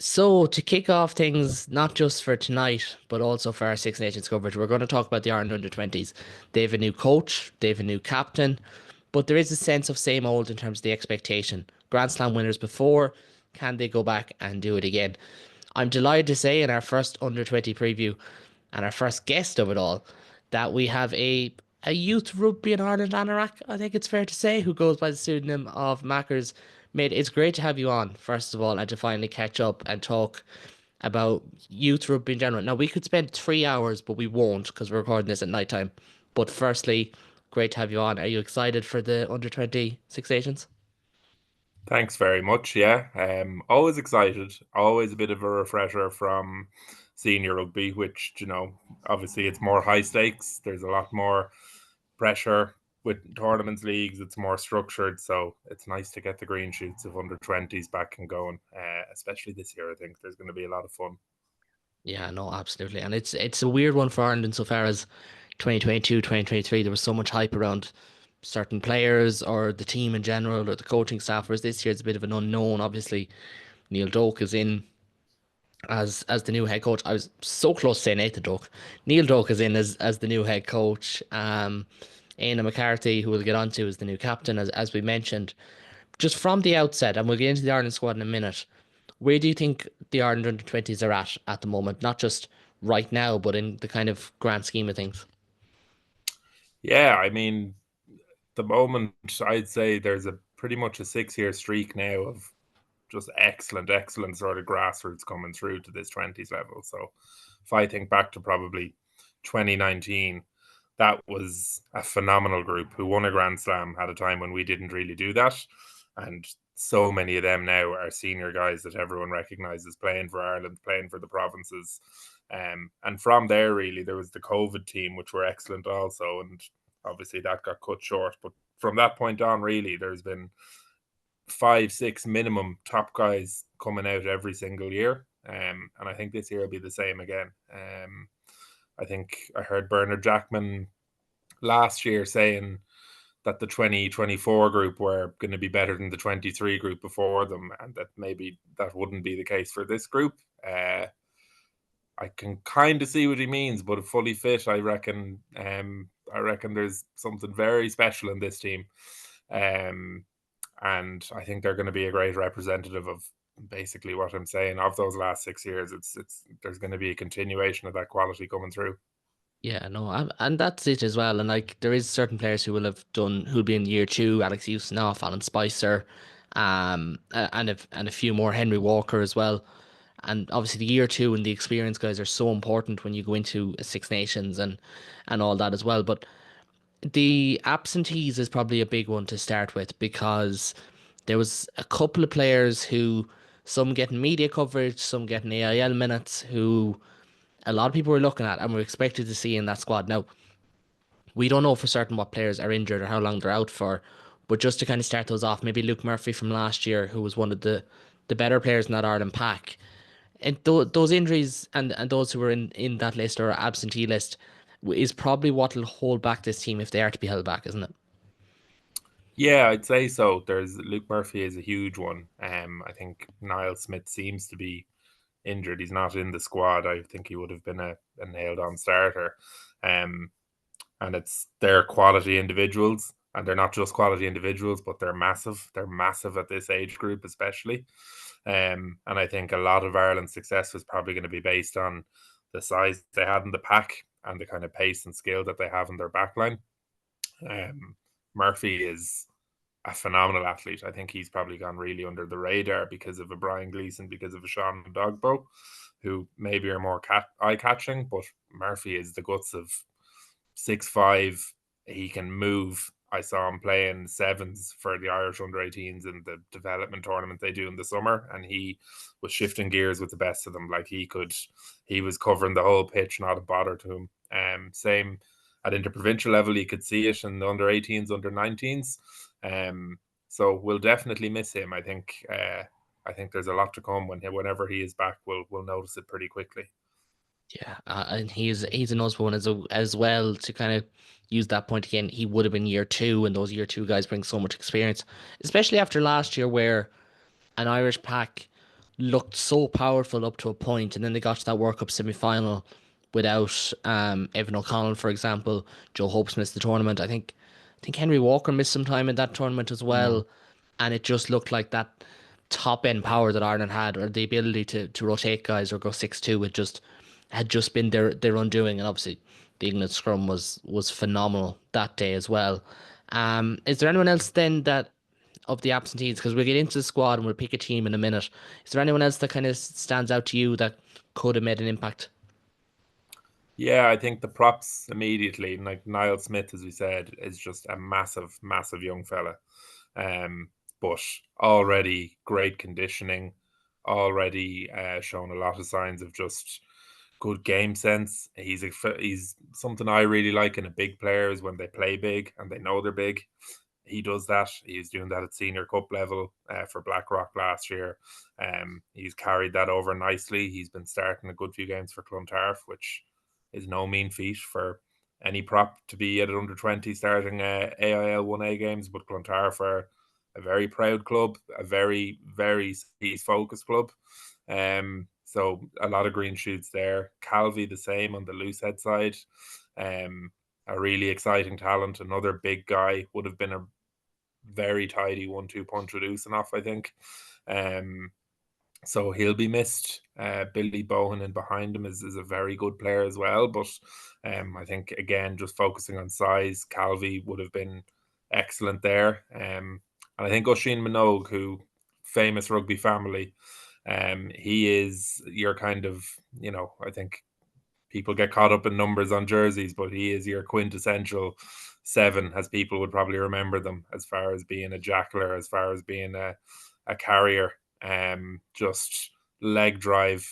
So, to kick off things, not just for tonight, but also for our Six Nations coverage, we're going to talk about the Ireland under 20s. They have a new coach, they have a new captain, but there is a sense of same old in terms of the expectation. Grand Slam winners before, can they go back and do it again? I'm delighted to say in our first under 20 preview and our first guest of it all that we have a youth rugby in Ireland anorak, I think it's fair to say, who goes by the pseudonym of Mackers. Mate, it's great to have you on, first of all, and to finally catch up and talk about youth rugby in general. Now, we could spend 3 hours, but we won't because we're recording this at night time. But firstly, great to have you on. Are you excited for the under 20 Six Nations? Thanks very much. Yeah, always excited. Always a bit of a refresher from senior rugby, which obviously it's more high stakes. There's a lot more pressure with tournaments, leagues. It's more structured, so it's nice to get the green shoots of under twenties back and going. Especially this year, I think there's going to be a lot of fun. Yeah, no, absolutely. And it's a weird one for Ireland insofar as 2022, 2023, there was so much hype around certain players or the team in general or the coaching staff, whereas this year it's a bit of an unknown. Obviously, Neil Doak is in as the new head coach. I was so close to saying Nathan Doak. Neil Doak is in as the new head coach. Aina McCarthy, who we'll get onto, is the new captain, as we mentioned. Just from the outset, and we'll get into the Ireland squad in a minute, where do you think the Ireland under 20s are at the moment? Not just right now, but in the kind of grand scheme of things. Yeah, I mean, the moment I'd say there's a pretty much a 6 year streak now of just excellent sort of grassroots coming through to this 20s level. So if I think back to probably 2019, that was a phenomenal group who won a Grand Slam at a time when we didn't really do that. And so many of them now are senior guys that everyone recognizes playing for Ireland, playing for the provinces. And from there, really, there was the COVID team, which were excellent also. And obviously that got cut short. But from that point on, really, there's been five, six minimum top guys coming out every single year. And I think this year will be the same again. I think I heard Bernard Jackman last year saying that the 2024 group were going to be better than the 23 group before them, and that maybe that wouldn't be the case for this group. I can kind of see what he means, but fully fit, I reckon. I reckon there's something very special in this team. Um, and I think they're going to be a great representative of basically what I'm saying of those last 6 years. It's there's going to be a continuation of that quality coming through. Yeah, no, and that's it as well. And like, there is certain players who will have done, who'll be in year two, Alex Usinoff, Alan Spicer, and a few more, Henry Walker as well. And obviously, the year two and the experienced guys are so important when you go into a Six Nations and all that as well. But the absentees is probably a big one to start with because there was a couple of players who, some getting media coverage, some getting AIL minutes, who a lot of people were looking at and were expected to see in that squad. Now, we don't know for certain what players are injured or how long they're out for, but just to kind of start those off, maybe Luke Murphy from last year, who was one of the better players in that Ireland pack. And those injuries and those who were in that list or absentee list is probably what will hold back this team if they are to be held back, isn't it? Yeah, I'd say so. There's Luke Murphy is a huge one. I think Niall Smith seems to be injured. He's not in the squad. I think he would have been a nailed on starter. Um, and it's their quality individuals, and they're not just quality individuals, but they're massive. They're massive at this age group, especially. And I think a lot of Ireland's success was probably going to be based on the size they had in the pack and the kind of pace and skill that they have in their backline. Murphy is a phenomenal athlete. I think he's probably gone really under the radar because of a Brian Gleeson, because of a Sean Dogbo, who maybe are more eye catching, but Murphy is the guts of 6'5". He can move. I saw him playing sevens for the Irish under 18s in the development tournament they do in the summer, and he was shifting gears with the best of them. Like he was covering the whole pitch, not a bother to him. Same at interprovincial level, you could see it in the under 18s, under 19s. So we'll definitely miss him. I think. I think there's a lot to come whenever he is back. We'll notice it pretty quickly. Yeah, and he's a nice one as well to kind of use that point again. He would have been year two, and those year two guys bring so much experience, especially after last year where an Irish pack looked so powerful up to a point, and then they got to that World Cup semi-final without Evan O'Connell, for example. Joe Hopes missed the tournament. I think Henry Walker missed some time in that tournament as Mm. well, and it just looked like that top end power that Ireland had, or the ability to rotate guys or go 6-2, it just had just been their undoing. And obviously the England scrum was phenomenal that day as well. Is there anyone else then that of the absentees? Because we'll get into the squad and we'll pick a team in a minute. Is there anyone else that kind of stands out to you that could have made an impact? Yeah, I think the props immediately, like Niall Smith, as we said, is just a massive, massive young fella. Um, but already great conditioning, already shown a lot of signs of just good game sense. He's something I really like in a big player is when they play big and they know they're big. He does that. He's doing that at senior cup level for Blackrock last year. He's carried that over nicely. He's been starting a good few games for Clontarf, which is no mean feat for any prop to be at an under 20 starting AIL 1A games. But Clontarf are a very proud club, a very, very focused club. So a lot of green shoots there. Calvi the same on the loose head side. Um, a really exciting talent. Another big guy would have been a very tidy 1-2 punch with Usanoff, I think. Um, so he'll be missed. Billy Bohan behind him is a very good player as well. But I think, again, just focusing on size, Calvi would have been excellent there. And I think Oisin Minogue, who famous rugby family, he is your kind of, I think people get caught up in numbers on jerseys, but he is your quintessential seven, as people would probably remember them, as far as being a jackler, as far as being a carrier, just leg drive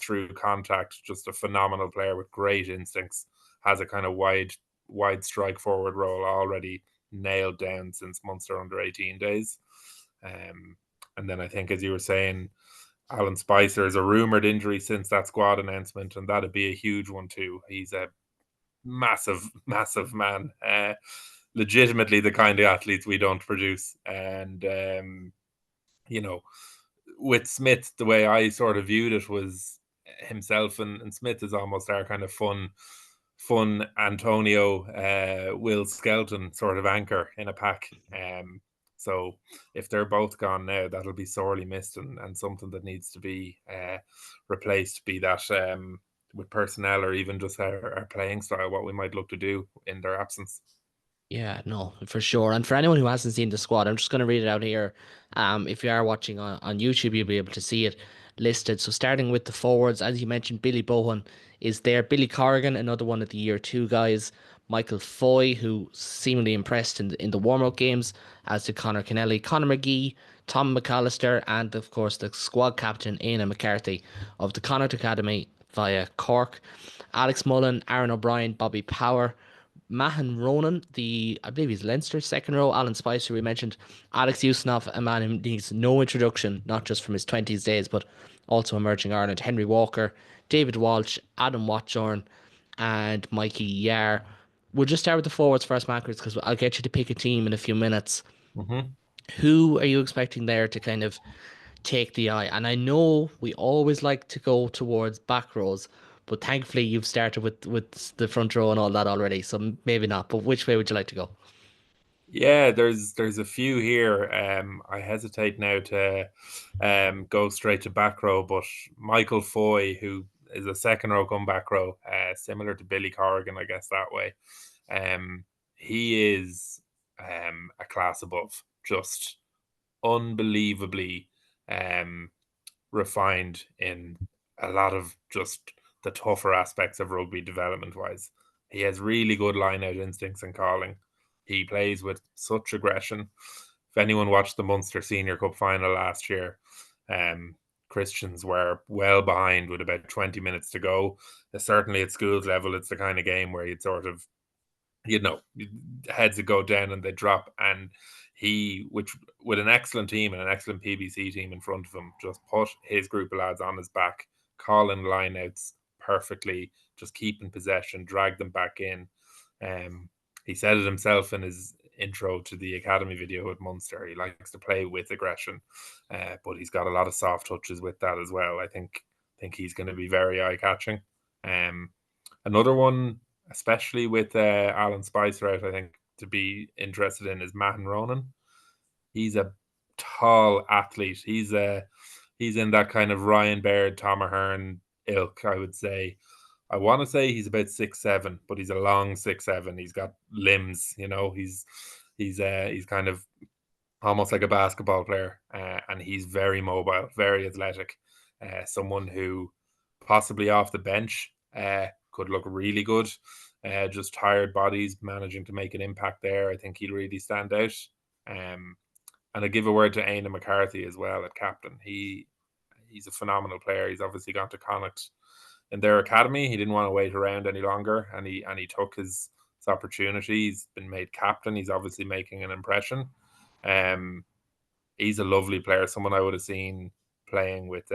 through contact, just a phenomenal player with great instincts, has a kind of wide strike forward role already nailed down since Munster under 18 days. And then I think, as you were saying, Alan Spicer is a rumored injury since that squad announcement, and that'd be a huge one too. He's a massive, massive man. Legitimately the kind of athletes we don't produce. And you know, with Smith, the way I sort of viewed it was himself and Smith is almost our kind of fun Antonio Will Skelton sort of anchor in a pack. So if they're both gone now, that'll be sorely missed and something that needs to be replaced, be that with personnel or even just our playing style, what we might look to do in their absence. Yeah, no, for sure. And for anyone who hasn't seen the squad, I'm just going to read it out here. If you are watching on YouTube, you'll be able to see it listed. So starting with the forwards, as you mentioned, Billy Bohan is there. Billy Corrigan, another one of the year two guys. Michael Foy, who seemingly impressed in the warm-up games, as did Connor Kennelly, Conor McGee, Tom McAllister, and of course the squad captain, Aina McCarthy of the Connacht Academy via Cork. Alex Mullen, Aaron O'Brien, Bobby Power, Mahan Ronan, I believe he's Leinster second row. Alan Spicer, we mentioned. Alex Usnov, a man who needs no introduction, not just from his 20s days, but also emerging Ireland. Henry Walker, David Walsh, Adam Watchorn, and Mikey Yar. We'll just start with the forwards first, Marcus, because I'll get you to pick a team in a few minutes. Mm-hmm. Who are you expecting there to kind of take the eye? And I know we always like to go towards back rows, but thankfully you've started with the front row and all that already, so maybe not. But which way would you like to go? Yeah, there's a few here. I hesitate now to go straight to back row, but Michael Foy, who is a second row come back row, similar to Billy Corrigan, I guess that way. Um, he is a class above, just unbelievably um refined in a lot of just the tougher aspects of rugby development wise. He has really good line out instincts and calling. He plays with such aggression. If anyone watched the Munster Senior Cup final last year, um, Christians were well behind with about 20 minutes to go. Certainly at schools level, it's the kind of game where you'd sort of heads that go down and they drop. And he, which with an excellent team and an excellent PBC team in front of him, just put his group of lads on his back, calling lineouts perfectly, just keeping possession, drag them back in. Um, he said it himself in intro to the academy video at Munster. He likes to play with aggression, but he's got a lot of soft touches with that as well. I think he's going to be very eye catching. Another one, especially with Alan Spicer out, I think to be interested in is Matt Ronan. He's a tall athlete. He's in that kind of Ryan Baird, Tom Ahern ilk, I would say. I want to say he's about 6'7", but he's a long 6'7". He's got limbs, he's kind of almost like a basketball player, and he's very mobile, very athletic. Someone who possibly off the bench could look really good. Just tired bodies managing to make an impact there. I think he'll really stand out. Um, and I give a word to Aina McCarthy as well at captain. He's a phenomenal player. He's obviously gone to Connacht in their academy. He didn't want to wait around any longer, and he took his opportunity. He's been made captain. He's obviously making an impression. He's a lovely player. Someone I would have seen playing with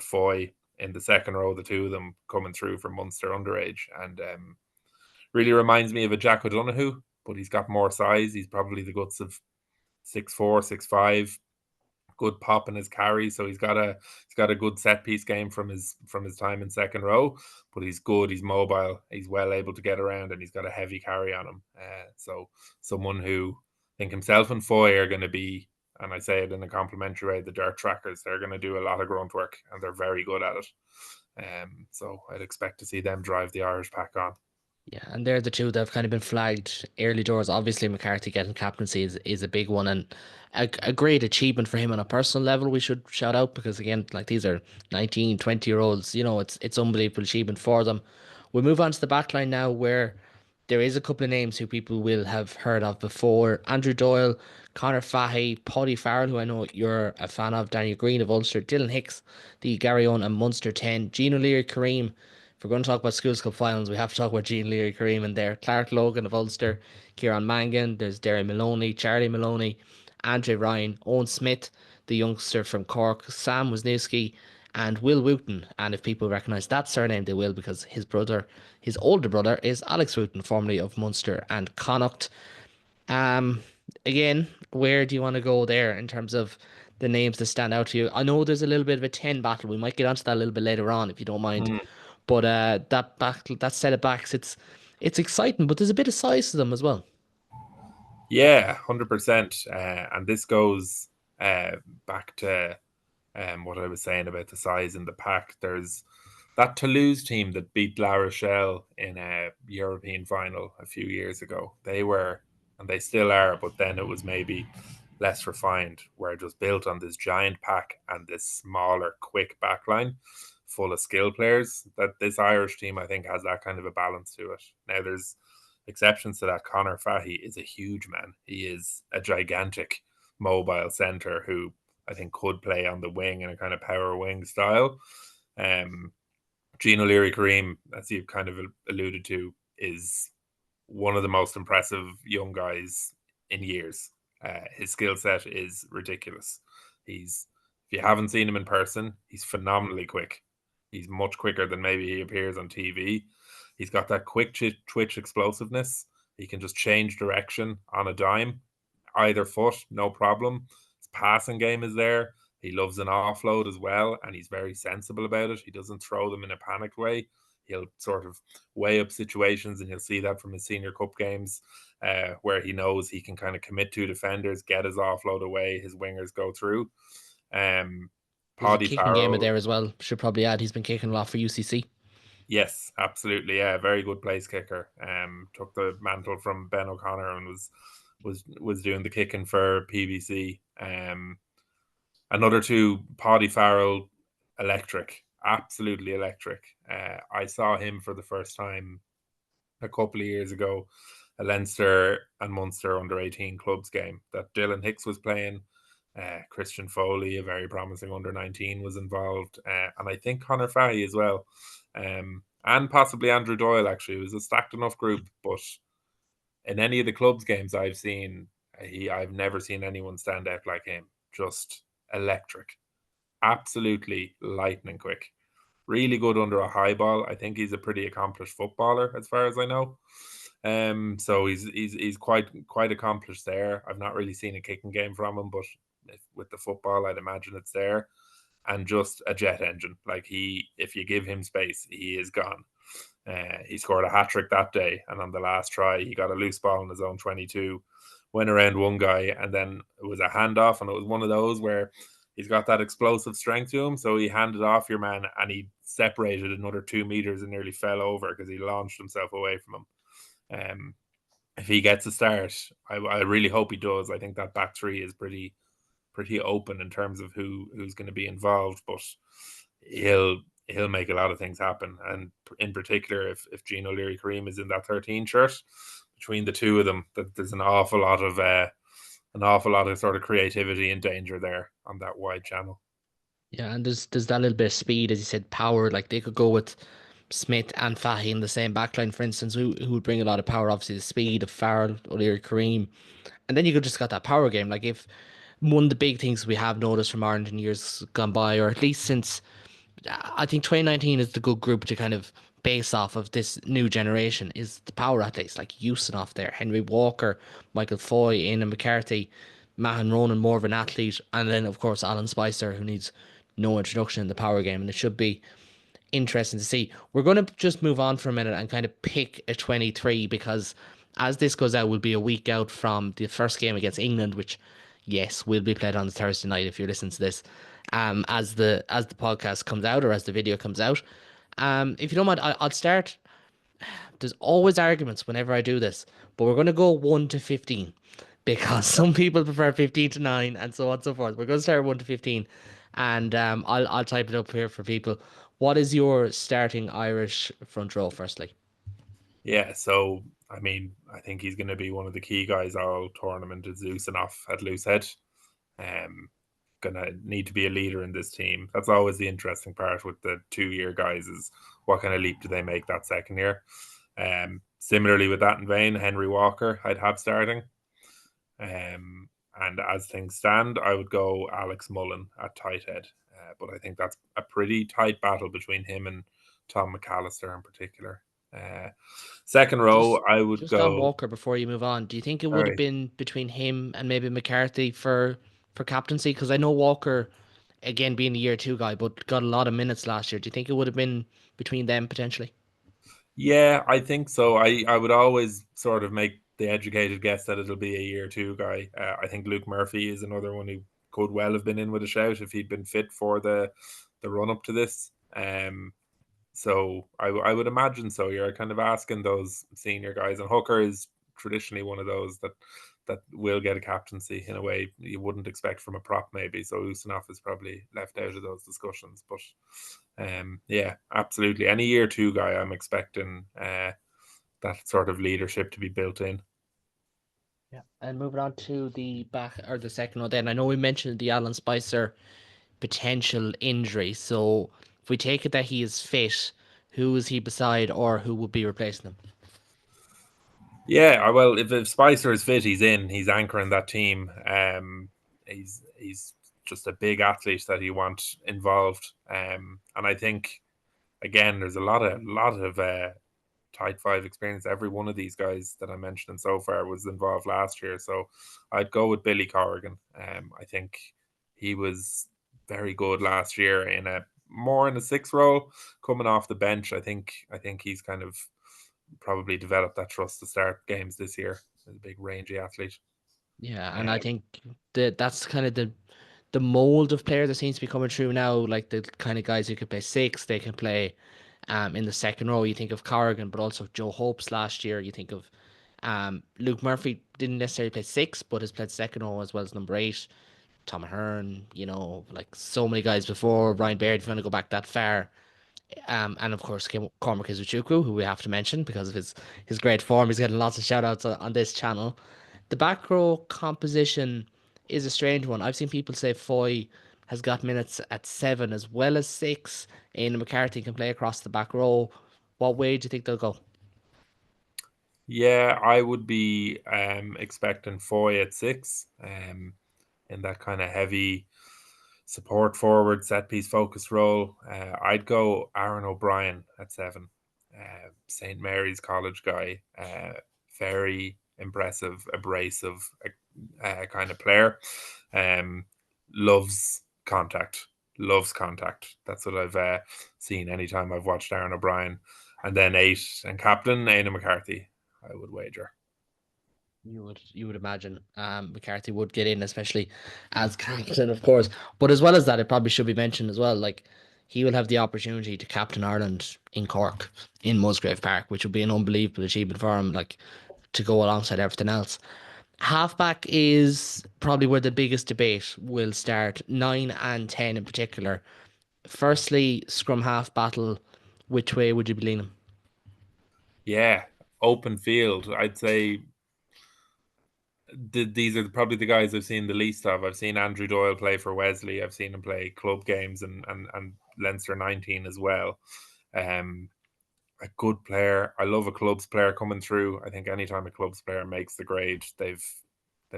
Foy in the second row. The two of them coming through from Munster underage, and really reminds me of a Jack O'Donoghue, but he's got more size. He's probably the guts of 6'4", 6'5", good pop in his carry. So he's got a good set piece game from his time in second row, but he's good. He's mobile. He's well able to get around, and he's got a heavy carry on him. So someone who I think himself and Foy are going to be, and I say it in a complimentary way, the dirt trackers. They're going to do a lot of grunt work, and they're very good at it. So I'd expect to see them drive the Irish pack on. Yeah, and they're the two that have kind of been flagged early doors. Obviously, McCarthy getting captaincy is a big one, and a great achievement for him on a personal level. We should shout out because again, like these are 19, 20 year olds. It's unbelievable achievement for them. We move on to the backline now, where there is a couple of names who people will have heard of before: Andrew Doyle, Conor Fahey, Paddy Farrell, who I know you're a fan of, Daniel Green of Ulster, Dylan Hicks, the Garryowen and Munster 10, Gene O'Leary, Kareem. If we're going to talk about Schools Cup finals, we have to talk about Gene Leary, Kareem in there. Clark Logan of Ulster, Kieran Mangan, there's Derry Maloney, Charlie Maloney, Andre Ryan, Owen Smith, the youngster from Cork, Sam Wisniewski, and Will Wooten. And if people recognise that surname, they will, because his older brother, is Alex Wooten, formerly of Munster and Connacht. Um, Again, where do you want to go there in terms of the names that stand out to you? I know there's a little bit of a 10 battle. We might get onto that a little bit later on if you don't mind. Mm. But that set of backs, it's exciting, but there's a bit of size to them as well. Yeah, 100%. And this goes back to what I was saying about the size in the pack. There's that Toulouse team that beat La Rochelle in a European final a few years ago. They were, and they still are, but then it was maybe less refined, where just built on this giant pack and this smaller, quick backline full of skill players. That this Irish team, I think, has that kind of a balance to it. Now, there's exceptions to that. Conor Fahey is a huge man. He is a gigantic mobile centre who I think could play on the wing in a kind of power wing style. Gene O'Leary Kareem, as you kind of alluded to, is one of the most impressive young guys in years. His skill set is ridiculous. If you haven't seen him in person, he's phenomenally quick. He's much quicker than maybe he appears on TV. He's got that quick twitch explosiveness. He can just change direction on a dime, either foot, no problem. His passing game is there. He loves an offload as well, and he's very sensible about it. He doesn't throw them in a panicked way. He'll sort of weigh up situations, and you'll see that from his senior cup games, where he knows he can kind of commit to defenders, get his offload away, his wingers go through. There's a Paddy kicking gamer Farrell, there as well. Should probably add he's been kicking a lot for UCC. yes, absolutely, yeah, very good place kicker. Took the mantle from Ben O'Connor and was doing the kicking for PBC. Another two, Paddy Farrell, electric, absolutely electric. I saw him for the first time a couple of years ago, a Leinster and Munster under 18 clubs game that Dylan Hicks was playing. Christian Foley, a very promising under 19, was involved, and I think Conor Fahey as well, and possibly Andrew Doyle. Actually, it was a stacked enough group. But in any of the clubs games I've seen, I've never seen anyone stand out like him. Just electric, absolutely lightning quick. Really good under a high ball. I think he's a pretty accomplished footballer, as far as I know. So he's quite accomplished there. I've not really seen a kicking game from him, but with the football, I'd imagine it's there. And just a jet engine. Like if you give him space, he is gone. He scored a hat trick that day, and on the last try, he got a loose ball in his own 22, went around one guy, and then it was a handoff, and it was one of those where he's got that explosive strength to him. So he handed off your man, and he separated another 2 meters and nearly fell over because he launched himself away from him. If he gets a start, I really hope he does. I think that back three is pretty open in terms of who's going to be involved, but he'll make a lot of things happen. And in particular, if Gino Leary Kareem is in that 13 shirt, between the two of them, that there's an awful lot of sort of creativity and danger there on that wide channel. Yeah, and there's that little bit of speed, as you said, power. Like they could go with Smith and Fahy in the same backline, for instance, who would bring a lot of power. Obviously, the speed of Farrell, O'Leary, Kareem, and then you could just got that power game. Like if one of the big things we have noticed from Ireland in years gone by, or at least since I think 2019 is the good group to kind of base off of this new generation is the power athletes like Usinoff there, Henry Walker, Michael Foy, Ian McCarthy, Mahan Ronan, more of an athlete, and then of course Alan Spicer, who needs no introduction in the power game, and it should be interesting to see. We're going to just move on for a minute and kind of pick a 23 because as this goes out, we'll be a week out from the first game against England, which, yes, will be played on Thursday night if you're listening to this, as the podcast comes out or as the video comes out. If you don't mind, I'll start. There's always arguments whenever I do this, but we're going to go 1 to 15 because some people prefer 15 to 9 and so on and so forth. We're going to start 1 to 15 and I'll type it up here for people. What is your starting Irish front row, firstly? Yeah, so I mean, I think he's going to be one of the key guys all tournament. Is Usinoff at loosehead. Um, gonna need to be a leader in this team. That's always the interesting part with the 2 year guys is what kind of leap do they make that second year. Similarly with that in vain, Henry Walker I'd have starting. And as things stand, I would go Alex Mullen at tight head. But I think that's a pretty tight battle between him and Tom McAllister in particular. Uh, Second row, Just I would just on go. Walker before you move on, do you think it would have Sorry. been between him and maybe McCarthy for captaincy? Because I know Walker, again being a year two guy, but got a lot of minutes last year. Do you think it would have been between them potentially? Yeah, I think so. I would always sort of make the educated guess that it'll be a year two guy. I think Luke Murphy is another one who could well have been in with a shout if he'd been fit for the run up to this. So I would imagine so. You're kind of asking those senior guys, and Hooker is traditionally one of those that will get a captaincy in a way you wouldn't expect from a prop, maybe. So Usinoff is probably left out of those discussions. But yeah, absolutely. Any year two guy, I'm expecting that sort of leadership to be built in. Yeah. And moving on to the back or the second one, then I know we mentioned the Alan Spicer potential injury. So if we take it that he is fit, who is he beside or who would be replacing him? Yeah, well, if Spicer is fit, he's in. He's anchoring that team. He's just a big athlete that you want involved. And I think again, there's a lot of tight five experience. Every one of these guys that I'm mentioning so far was involved last year, so I'd go with Billy Corrigan. I think he was very good last year in a six role coming off the bench. I think he's kind of probably developed that trust to start games this year. He's a big rangy athlete. Yeah, and I Um, think that's kind of the mold of player that seems to be coming through now. Like the kind of guys who can play six, they can play in the second row. You think of Corrigan, but also Joe Hopes last year. You think of Luke Murphy didn't necessarily play six, but has played second row as well as number eight. Tom Ahern, like so many guys before. Ryan Baird, if you want to go back that far. And of course, Cormac Izuchukwu, who we have to mention because of his great form. He's getting lots of shout outs on this channel. The back row composition is a strange one. I've seen people say Foy has got minutes at seven as well as six. And McCarthy can play across the back row. What way do you think they'll go? yeah, I would be expecting Foy at six, in that kind of heavy support forward, set piece focus role. I'd go Aaron O'Brien at seven, St. Mary's College guy. very impressive, abrasive kind of player. Um, loves contact, loves contact. That's what I've seen anytime I've watched Aaron O'Brien. And then 8 and captain Aidan McCarthy, I would wager. You would imagine McCarthy would get in, especially as captain, of course. But as well as that, it probably should be mentioned as well. Like he will have the opportunity to captain Ireland in Cork, in Musgrave Park, which would be an unbelievable achievement for him. Like to go alongside everything else. Halfback is probably where the biggest debate will start. 9 and 10 in particular. Firstly, scrum half battle. Which way would you be leaning? Yeah, open field. I'd say these are probably the guys I've seen the least of. I've seen Andrew Doyle play for Wesley. I've seen him play club games and Leinster 19 as well. Um, a good player. I love a clubs player coming through. I think anytime a clubs player makes the grade, they've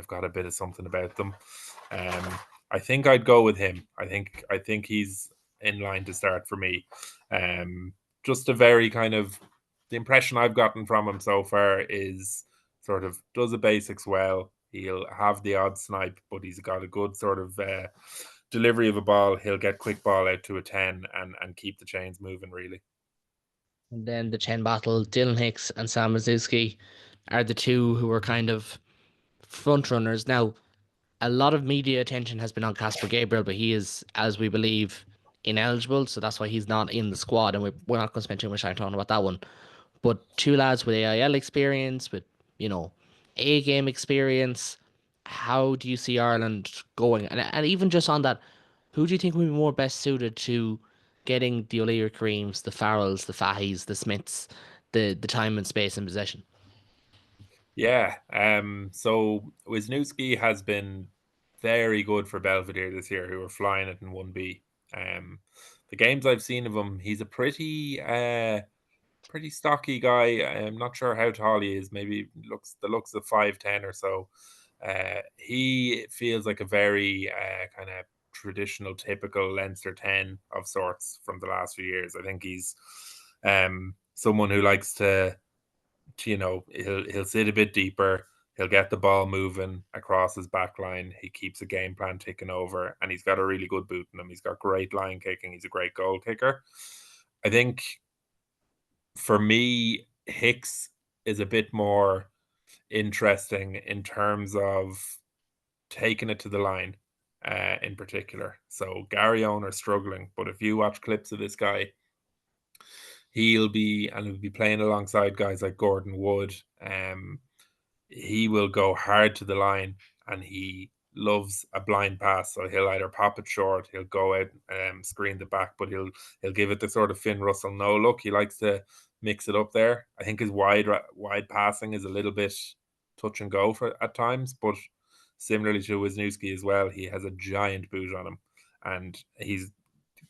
got a bit of something about them. Um, I think I'd go with him. I think he's in line to start for me. Just a very kind of the impression I've gotten from him so far is sort of does the basics well. He'll have the odd snipe, but he's got a good sort of delivery of a ball. He'll get quick ball out to a 10 and keep the chains moving really. And then the 10 battle, Dylan Hicks and Sam Mazuski are the two who are kind of front runners. Now, a lot of media attention has been on Casper Gabriel, but he is, as we believe, ineligible. So that's why he's not in the squad. And we're not going to spend too much time talking about that one. But two lads with AIL experience, with, you know, A game experience. How do you see Ireland going? And even just on that, who do you think would be more best suited to getting the O'Leary Kareems, the Farrells, the Fahys, the Smiths, the time and space and possession? Yeah. So Wisniewski has been very good for Belvedere this year, who are flying it in 1B. Um, the games I've seen of him, he's a pretty stocky guy. I'm not sure how tall he is. Maybe looks of 5'10" or so. He feels like a very kind of traditional, typical Leinster 10 of sorts from the last few years. I think he's someone who likes to, he'll sit a bit deeper. He'll get the ball moving across his back line. He keeps a game plan ticking over, and he's got a really good boot in him. He's got great line kicking. He's a great goal kicker. I think for me, Hicks is a bit more interesting in terms of taking it to the line, in particular. So Gary Owen are struggling, but if you watch clips of this guy, he'll be playing alongside guys like Gordon Wood. He will go hard to the line, and he loves a blind pass. So he'll either pop it short, he'll go out and screen the back, but he'll give it the sort of Finn Russell no look. He likes to mix it up there. I think his wide passing is a little bit touch and go for at times, but similarly to Wisniewski as well, he has a giant boot on him, and he's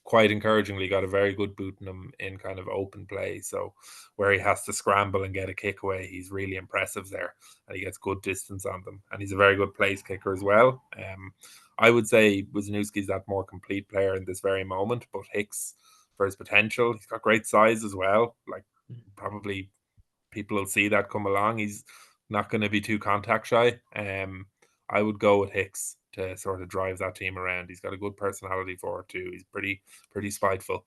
quite encouragingly got a very good boot in him in kind of open play. So where he has to scramble and get a kick away, he's really impressive there, and he gets good distance on them. And he's a very good place kicker as well. I would say Wisniewski's that more complete player in this very moment, but Hicks, for his potential, he's got great size as well. Like probably people will see that come along. He's not going to be too contact shy. I would go with Hicks to sort of drive that team around. He's got a good personality for it too. He's pretty spiteful.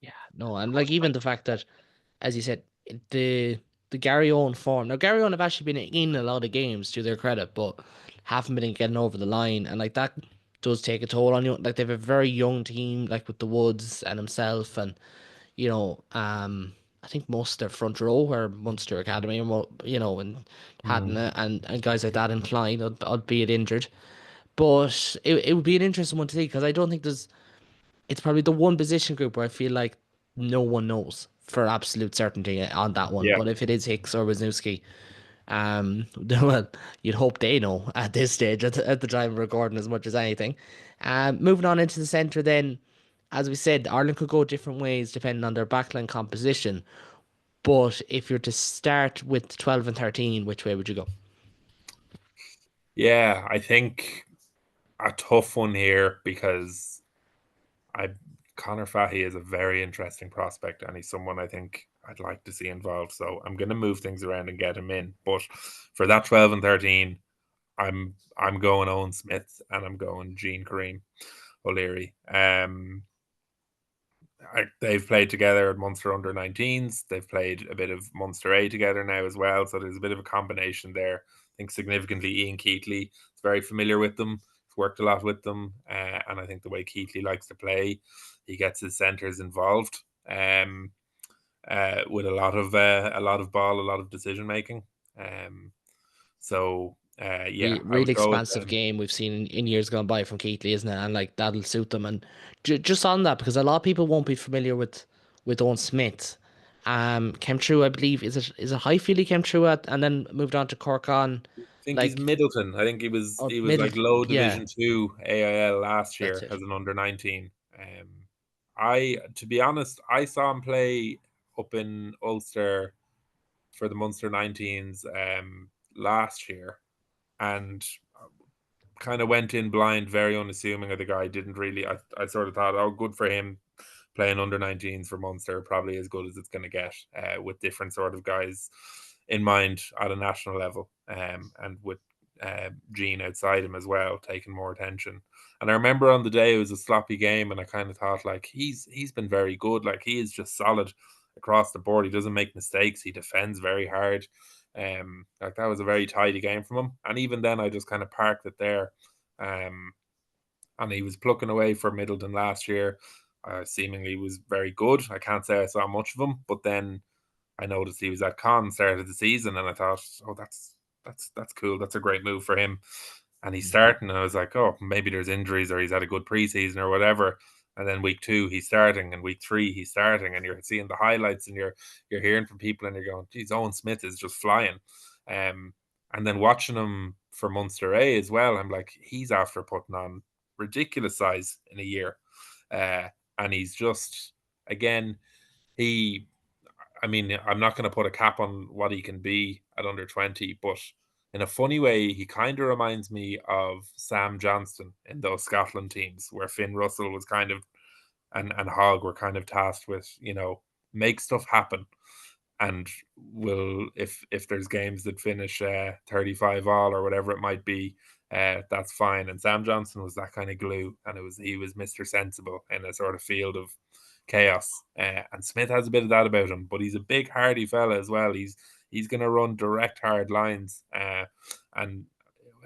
Yeah, no, and like even the fact that, as you said, the the Gary Owen form. Now Gary Owen have actually been in a lot of games to their credit, but haven't been getting over the line, and like that does take a toll on you. Like they have a very young team, like with the Woods and himself, and I think most of their front row are Munster Academy, and and Hatton Mm. and guys like that in Klein, albeit injured. But it would be an interesting one to see because I don't think it's probably the one position group where I feel like no one knows for absolute certainty on that one. Yeah. But if it is Hicks or Wisniewski, well, you'd hope they know at this stage at the time of recording as much as anything. Moving on into the centre, then, as we said, Ireland could go different ways depending on their backline composition. But if you're to start with 12 and 13, which way would you go? Yeah, I think a tough one here because I Connor Fahy is a very interesting prospect, and he's someone I think I'd like to see involved. So I'm going to move things around and get him in. But for that 12 and 13, I'm going Owen Smith and I'm going Jean Kareem O'Leary. They've played together at Munster under-19s. They've played a bit of Munster A together now as well. So there's a bit of a combination there. I think significantly Ian Keatley is very familiar with them. He's worked a lot with them. And I think the way Keatley likes to play, he gets his centres involved with a lot of ball, a lot of decision making. Yeah, I Really would go with expansive them. game we've seen in years gone by from Keighley, isn't it? And like that'll suit them. And just on that, because a lot of people won't be familiar with Owen Smith. Came through, I believe, is it Highfield he came through at, and then moved on to Cork on, I think he's like, Middleton. I think or he was middle. like low Yeah, Division 2 AIL last that's year it. as an under 19. I to be honest, I saw him play up in Ulster for the Munster 19s last year, and kind of went in blind, very unassuming of the guy. Didn't really. I sort of thought, oh, good for him playing under 19s for Munster, probably as good as it's going to get, with different sort of guys in mind at a national level, and with Gene outside him as well, taking more attention. And I remember on the day it was a sloppy game, and I kind of thought like he's been very good. Like he is just solid across the board. He doesn't make mistakes. He defends very hard. Like that was a very tidy game from him. And even then, I just kind of parked it there. Um, and he was plucking away for Middleton last year. Seemingly was very good. I can't say I saw much of him, but then I noticed he was at Con start of the season, and I thought, oh, that's cool. That's a great move for him. And he's starting, and I was like, oh, maybe there's injuries or he's had a good preseason or whatever. And then week 2 he's starting, and week 3 he's starting, and you're seeing the highlights, and you're hearing from people, and you're going, geez, Owen Smith is just flying. And then watching him for Munster A as well, I'm like, he's after putting on ridiculous size in a year, uh, and he's just again he I mean, I'm not going to put a cap on what he can be at under 20, but in a funny way, he kind of reminds me of Sam Johnston in those Scotland teams where Finn Russell was kind of, and Hogg were kind of tasked with, make stuff happen. And will, if there's games that finish 35 all or whatever it might be, that's fine. And Sam Johnson was that kind of glue, and he was Mr. Sensible in a sort of field of chaos. And Smith has a bit of that about him, but he's a big, hardy fella as well. He's going to run direct, hard lines, and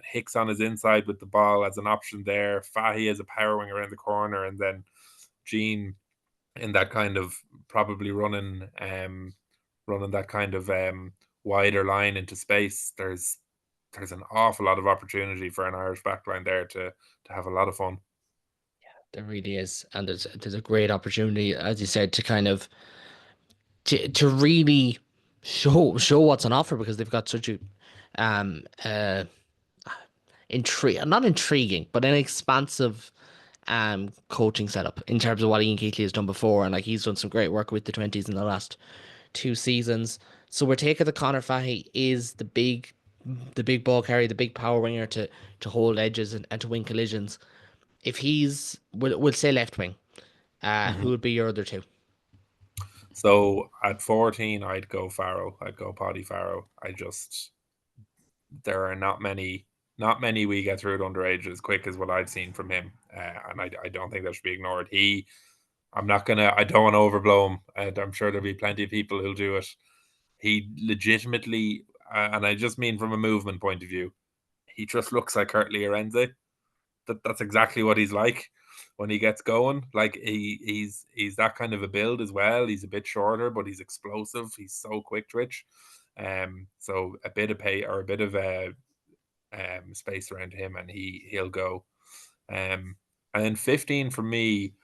Hicks on his inside with the ball as an option there. Fahy as a power wing around the corner, and then Gene in that kind of probably running that kind of wider line into space. There's an awful lot of opportunity for an Irish backline there to have a lot of fun. There really is, and there's a great opportunity, as you said, to kind of to really show what's on offer, because they've got such a um uh not intriguing, but an expansive coaching setup in terms of what Ian Keatley has done before, and like he's done some great work with the 20s in the last 2 seasons. So we're taking the Conor Fahy is the big ball carrier, the big power winger to hold edges and to win collisions. If we'll say left wing, who Mm-hmm. would be your other two? So at 14, I'd go Farrow. I'd go Paddy Farrow. There are not many we get through at underage as quick as what I've seen from him, and I don't think that should be ignored. I don't want to overblow him, and I'm sure there'll be plenty of people who'll do it. He legitimately, and I just mean from a movement point of view, he just looks like Kurt Lorenzi. That's exactly what he's like when he gets going. Like he's that kind of a build as well. He's a bit shorter, but he's explosive. He's so quick twitch. So a bit of pay or a bit of space around him, and he'll go. And then 15 for me,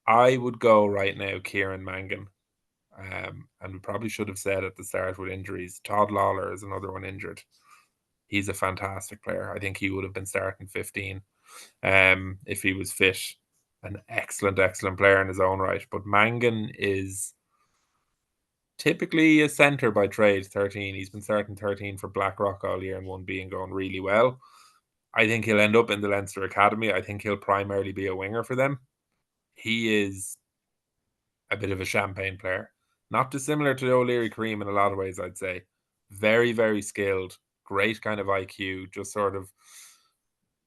I would go right now, Kieran Mangan. And we probably should have said at the start with injuries, Todd Lawler is another one injured. He's a fantastic player. I think he would have been starting 15 if he was fit. An excellent, excellent player in his own right. But Mangan is typically a centre by trade, 13. He's been starting 13 for Blackrock all year and 1B and going really well. I think he'll end up in the Leinster Academy. I think he'll primarily be a winger for them. He is a bit of a champagne player. Not dissimilar to O'Leary Kareem in a lot of ways, I'd say. Very, very skilled, great kind of IQ, just sort of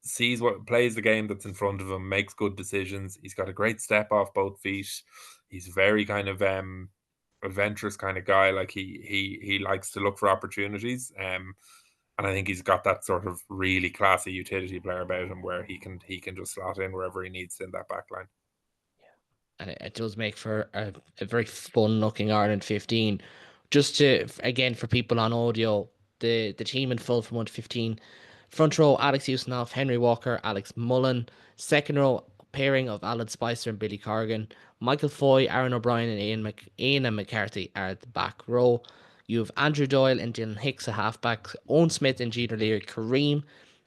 sees what plays the game that's in front of him, makes good decisions. He's got a great step off both feet. He's very kind of adventurous kind of guy. Like he likes to look for opportunities. And I think he's got that sort of really classy utility player about him where he can just slot in wherever he needs to in that back line. And it does make for a very fun looking Ireland 15. Just to, again, for people on audio, the team in full from 1 to 15. Front row, Alex Usinoff, Henry Walker, Alex Mullen. Second row, pairing of Alan Spicer and Billy Corrigan. Michael Foy, Aaron O'Brien, and Ian and McCarthy are at the back row. You have Andrew Doyle and Dylan Hicks at halfback, Owen Smith and Jeter Leary, Kareem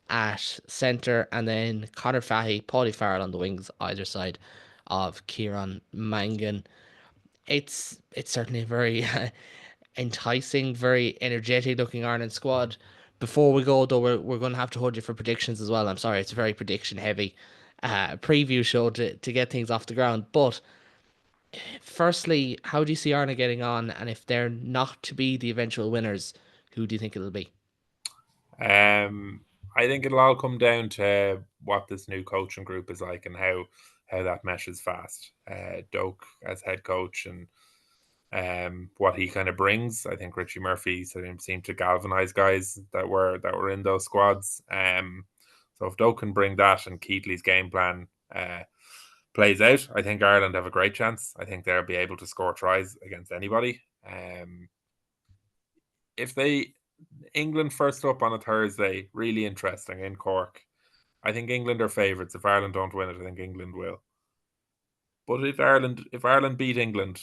at centre, and then Connor Fahey, Paulie Farrell on the wings, either side of Kieran Mangan. It's certainly a very enticing, very energetic looking Ireland squad. Before we go though, we're going to have to hold you for predictions as well. I'm sorry, it's a very prediction heavy preview show to get things off the ground. But firstly, how do you see Ireland getting on? And if they're not to be the eventual winners, who do you think it'll be? Um, I think it'll all come down to what this new coaching group is like and how that meshes fast. Doak as head coach and what he kind of brings. I think Richie Murphy seemed to galvanize guys that were in those squads. So if Doak can bring that and Keatley's game plan plays out, I think Ireland have a great chance. I think they'll be able to score tries against anybody. If they England first up on a Thursday, really interesting in Cork. I think England are favourites. If Ireland don't win it, I think England will. But if Ireland beat England,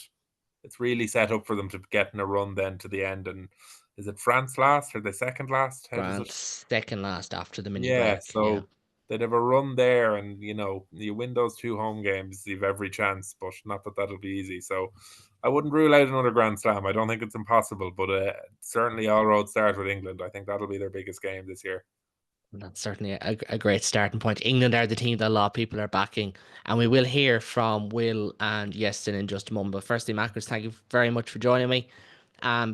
it's really set up for them to get in a run then to the end. And is it France last or the second last? How does it? France second last after the mini Yeah, break. Yeah. so they'd have a run there, and you win those two home games, you've every chance. But not that that'll be easy. So I wouldn't rule out another Grand Slam. I don't think it's impossible, but certainly all roads start with England. I think that'll be their biggest game this year. That's certainly a great starting point. England are the team that a lot of people are backing, and we will hear from Will and Yeston in just a moment. But firstly, Macros, thank you very much for joining me.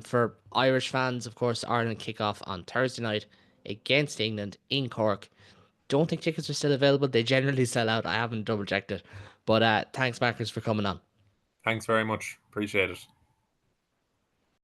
For Irish fans, of course, Ireland kick off on Thursday night against England in Cork. Don't think tickets are still available. They generally sell out. I haven't double checked it. But thanks, Macros, for coming on. Thanks very much. Appreciate it.